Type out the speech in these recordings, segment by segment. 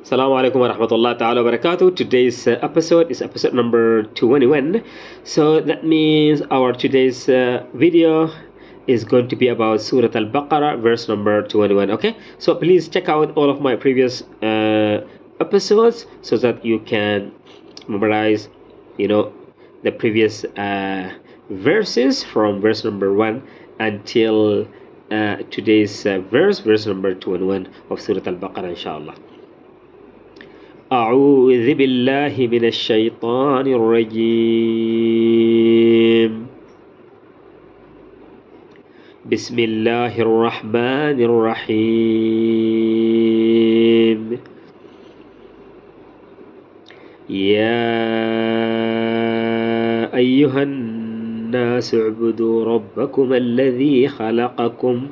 السلام عليكم ورحمة الله تعالى وبركاته. Today's episode is episode number 21. So that means our today's video is going to be about Surah Al-Baqarah, verse number 21. Okay, so please check out all of my previous episodes so that you can memorize, the previous verses from verse number 1 until today's verse number 21 of Surah Al-Baqarah, inshallah. أعوذ بالله من الشيطان الرجيم. بسم الله الرحمن الرحيم. يا أيها الناس اعبدوا ربكم الذي خلقكم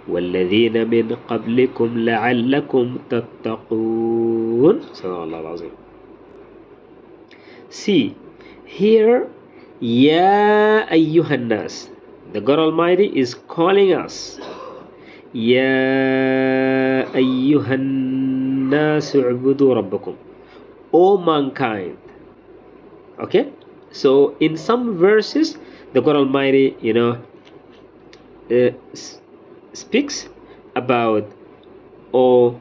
والذين من قبلكم لعلكم تتقون. صدق الله العظيم. See, here, يا أيها الناس, the God Almighty is calling us. يا أيها الناس اعبدوا ربكم, O mankind. Okay, so in some verses the God Almighty speaks about, "O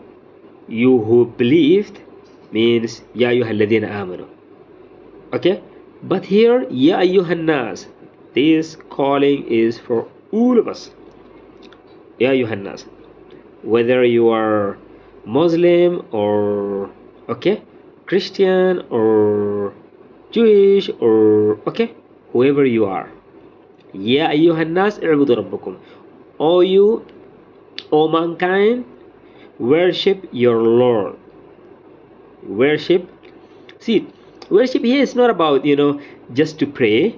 you who believed," means Ya ayyuhalladhina amanu. Okay, but here Ya ayyuhan nas, this calling is for all of us. Ya ayyuhan nas, whether you are Muslim or Christian or Jewish or whoever you are. Ya ayyuhan nas i'budu rabbakum, O you, O mankind, worship your Lord. Worship. See, worship here is not about, just to pray.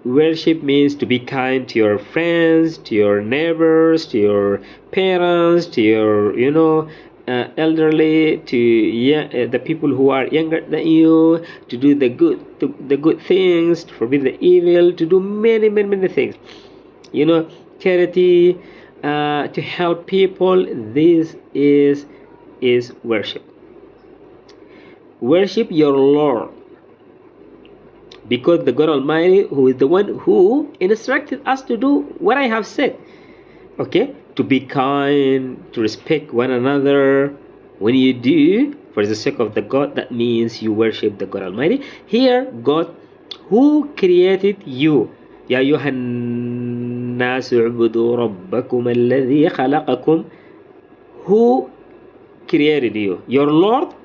Worship means to be kind to your friends, to your neighbors, to your parents, to your, elderly, to the people who are younger than you, to do the good things, to forbid the evil, to do many things. Charity, to help people. This is worship. Worship your Lord, because the God Almighty, who is the one who instructed us to do what I have said. Okay, to be kind, to respect one another. When you do for the sake of the God, that means you worship the God Almighty. Here, God who created you. يا أيها الناس اعبدوا ربكم الذي خلقكم. Who created you? Your Lord.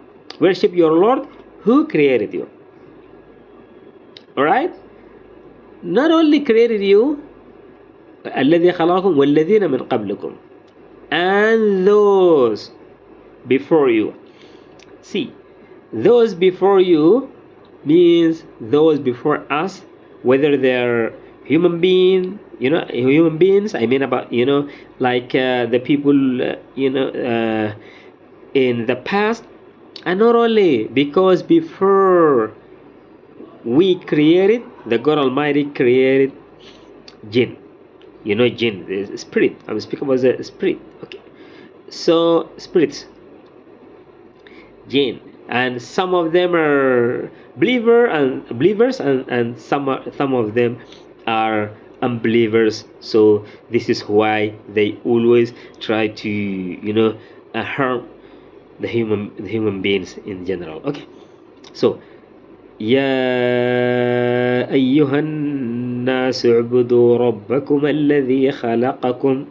Worship your Lord who created you. Alright? Not only created you, الذي خلقكم والذين من قبلكم, and those before you. See, those before you means those before us, whether they're human beings, I mean about, like the people, in the past. And not only, because before we created, the God Almighty created jinn. Jinn, the spirit. I'm speaking about the spirit. Okay, so spirits, jinn, and some of them are believers, and some of them are unbelievers. So this is why they always try to harm the human beings in general. Okay, so يا أيها الناس اعبدوا ربكم الذي خلقكم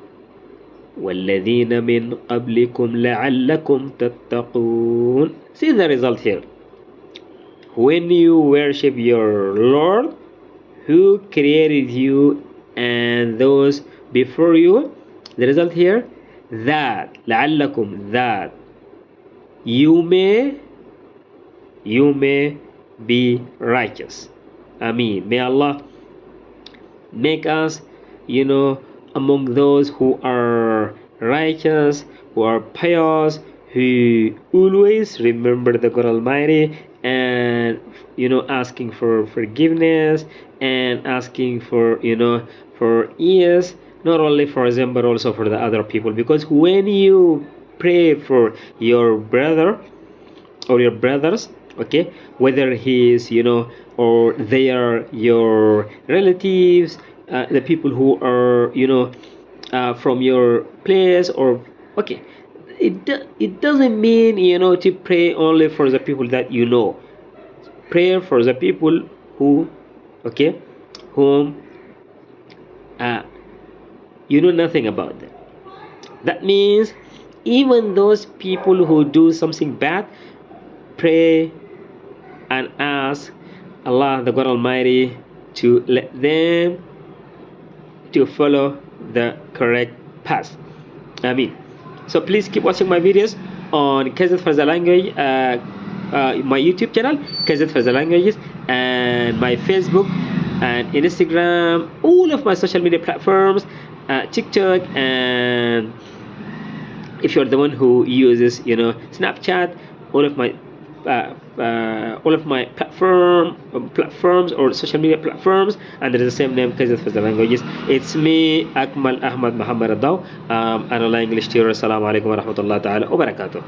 والذين من قبلكم لعلكم تتقون. See the result here. When you worship your Lord who created you and those before you, the result here, that لعلكم, that you may be righteous. Ameen. May Allah make us, among those who are righteous, who are pious, who always remember the God Almighty, and asking for forgiveness and asking for ears, not only for them but also for the other people. Because when you pray for your brother, or your brothers, okay, whether he's, or they are your relatives, the people who are, from your place, or okay, it doesn't mean, to pray only for the people that you know. Pray for the people who, okay, whom you know nothing about them. That means even those people who do something bad, pray and ask Allah, the God Almighty, to let them to follow the correct path. Amen. So please keep watching my videos on KZ for the language, my YouTube channel, KZ for the languages, and my Facebook and Instagram, all of my social media platforms, TikTok, and if you're the one who uses, Snapchat, all of my platforms or social media platforms under the same name, KZ for the languages. It's me, Akmal Ahmed Mohamed Eldaw, an online English tutor. Assalamu alaikum wa rahmatullah ta'ala wa barakatuh.